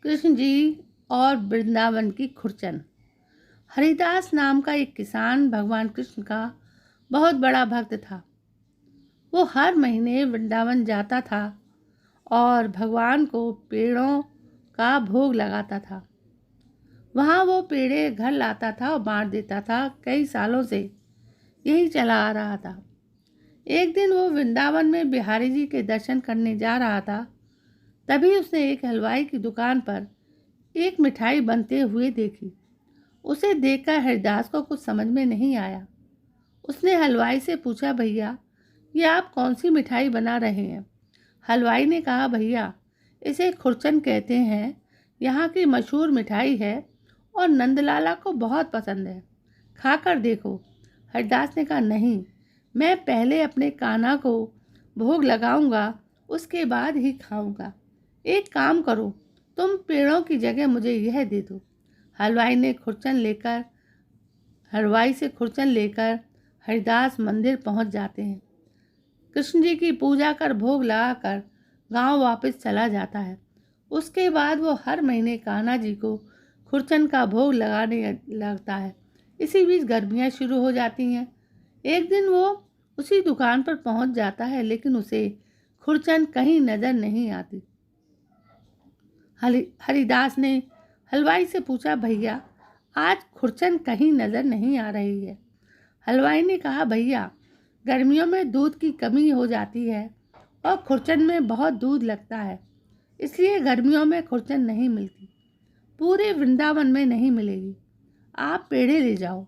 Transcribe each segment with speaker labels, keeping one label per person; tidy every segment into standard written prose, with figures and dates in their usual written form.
Speaker 1: कृष्ण जी और वृंदावन की खुरचन। हरिदास नाम का एक किसान भगवान कृष्ण का बहुत बड़ा भक्त था। वो हर महीने वृंदावन जाता था और भगवान को पेड़ों का भोग लगाता था। वहाँ वो पेड़े घर लाता था और बांट देता था। कई सालों से यही चला आ रहा था। एक दिन वो वृंदावन में बिहारी जी के दर्शन करने जा रहा था। तभी उसने एक हलवाई की दुकान पर एक मिठाई बनते हुए देखी। उसे देखकर हरिदास को कुछ समझ में नहीं आया। उसने हलवाई से पूछा, भैया ये आप कौन सी मिठाई बना रहे हैं? हलवाई ने कहा, भैया इसे खुरचन कहते हैं, यहाँ की मशहूर मिठाई है और नंदलाला को बहुत पसंद है, खाकर देखो। हरिदास ने कहा, नहीं, मैं पहले अपने कान्हा को भोग लगाऊंगा, उसके बाद ही खाऊंगा। एक काम करो, तुम पेड़ों की जगह मुझे यह दे दो। हलवाई से खुरचन लेकर हरिदास मंदिर पहुंच जाते हैं। कृष्ण जी की पूजा कर भोग लगाकर गांव वापस चला जाता है। उसके बाद वो हर महीने कान्हा जी को खुरचन का भोग लगाने लगता है। इसी बीच गर्मियाँ शुरू हो जाती हैं। एक दिन वो उसी दुकान पर पहुंच जाता है, लेकिन उसे खुरचन कहीं नज़र नहीं आती। हरिदास ने हलवाई से पूछा, भैया आज खुरचन कहीं नज़र नहीं आ रही है। हलवाई ने कहा, भैया गर्मियों में दूध की कमी हो जाती है और खुरचन में बहुत दूध लगता है, इसलिए गर्मियों में खुरचन नहीं मिलती। पूरे वृंदावन में नहीं मिलेगी, आप पेड़े ले जाओ।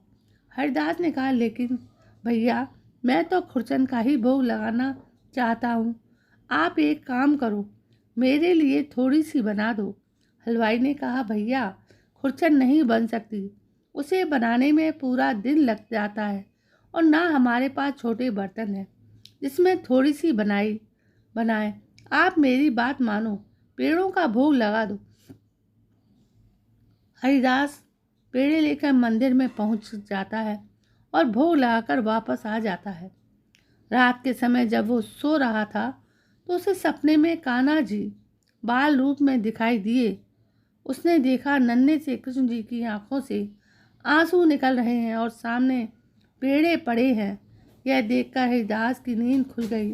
Speaker 1: हरिदास ने कहा, लेकिन भैया मैं तो खुरचन का ही भोग लगाना चाहता हूँ। आप एक काम करो, मेरे लिए थोड़ी सी बना दो। हलवाई ने कहा, भैया खुरचन नहीं बन सकती, उसे बनाने में पूरा दिन लग जाता है और ना हमारे पास छोटे बर्तन हैं जिसमें थोड़ी सी बनाए। आप मेरी बात मानो, पेड़ों का भोग लगा दो। हरिदास पेड़े लेकर मंदिर में पहुंच जाता है और भोग लगाकर वापस आ जाता है। रात के समय जब वो सो रहा था तो उसे सपने में कान्हा जी बाल रूप में दिखाई दिए। उसने देखा नन्हे से कृष्ण जी की आंखों से आंसू निकल रहे हैं और सामने पेड़े पड़े हैं। यह देखकर हरिदास की नींद खुल गई।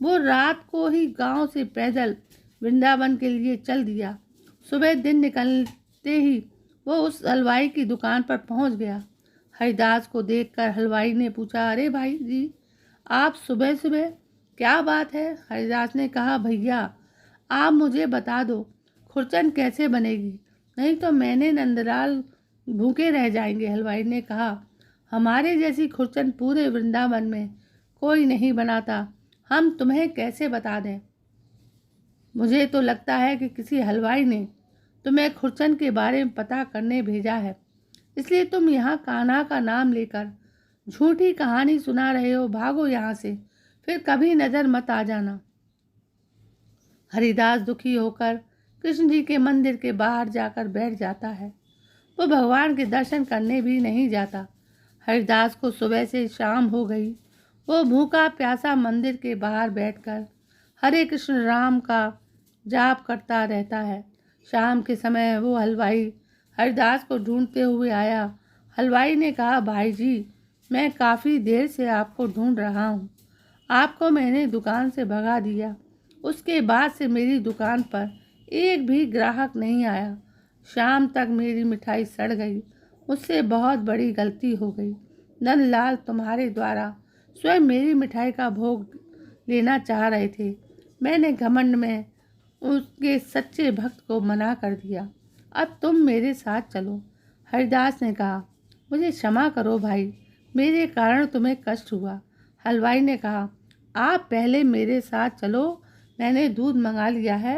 Speaker 1: वो रात को ही गांव से पैदल वृंदावन के लिए चल दिया। सुबह दिन निकलते ही वो उस हलवाई की दुकान पर पहुंच गया। हरिदास को देखकर हलवाई ने पूछा, अरे भाई जी, आप सुबह सुबह, क्या बात है? हरिदास ने कहा, भैया आप मुझे बता दो खुरचन कैसे बनेगी, नहीं तो मैंने नंदलाल भूखे रह जाएंगे। हलवाई ने कहा, हमारे जैसी खुरचन पूरे वृंदावन में कोई नहीं बनाता, हम तुम्हें कैसे बता दें? मुझे तो लगता है कि किसी हलवाई ने तुम्हें खुरचन के बारे में पता करने भेजा है, इसलिए तुम यहाँ कान्हा का नाम लेकर झूठी कहानी सुना रहे हो। भागो यहाँ से, फिर कभी नज़र मत आ जाना। हरिदास दुखी होकर कृष्ण जी के मंदिर के बाहर जाकर बैठ जाता है। वो भगवान के दर्शन करने भी नहीं जाता। हरिदास को सुबह से शाम हो गई। वो भूखा प्यासा मंदिर के बाहर बैठकर हरे कृष्ण राम का जाप करता रहता है। शाम के समय वो हलवाई हरिदास को ढूंढते हुए आया। हलवाई ने कहा, भाई जी मैं काफ़ी देर से आपको ढूंढ रहा हूँ। आपको मैंने दुकान से भगा दिया, उसके बाद से मेरी दुकान पर एक भी ग्राहक नहीं आया। शाम तक मेरी मिठाई सड़ गई, मुझसे बहुत बड़ी गलती हो गई। नंदलाल तुम्हारे द्वारा स्वयं मेरी मिठाई का भोग लेना चाह रहे थे, मैंने घमंड में उसके सच्चे भक्त को मना कर दिया। अब तुम मेरे साथ चलो। हरिदास ने कहा, मुझे क्षमा करो भाई, मेरे कारण तुम्हें कष्ट हुआ। हलवाई ने कहा, आप पहले मेरे साथ चलो, मैंने दूध मंगा लिया है।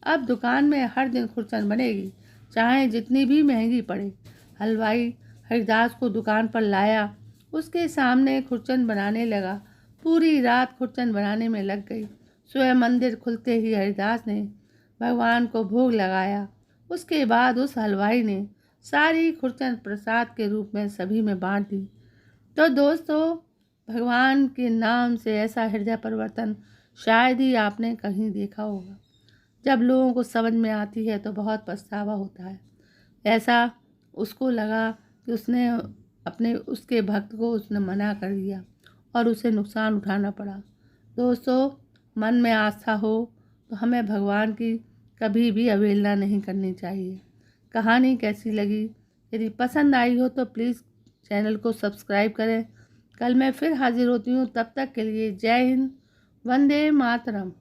Speaker 1: अब दुकान में हर दिन खुरचन बनेगी, चाहे जितनी भी महंगी पड़े। हलवाई हरिदास को दुकान पर लाया, उसके सामने खुरचन बनाने लगा। पूरी रात खुरचन बनाने में लग गई। सुबह मंदिर खुलते ही हरिदास ने भगवान को भोग लगाया। उसके बाद उस हलवाई ने सारी खुरचन प्रसाद के रूप में सभी में बांट दी। तो दोस्तों, भगवान के नाम से ऐसा हृदय परिवर्तन शायद ही आपने कहीं देखा होगा। जब लोगों को समझ में आती है तो बहुत पछतावा होता है। ऐसा उसको लगा कि उसके भक्त को उसने मना कर दिया और उसे नुकसान उठाना पड़ा। दोस्तों, मन में आस्था हो तो हमें भगवान की कभी भी अवहेलना नहीं करनी चाहिए। कहानी कैसी लगी? यदि पसंद आई हो तो प्लीज़ चैनल को सब्सक्राइब करें। कल मैं फिर हाजिर होती हूँ, तब तक के लिए जय हिंद, वंदे मातरम।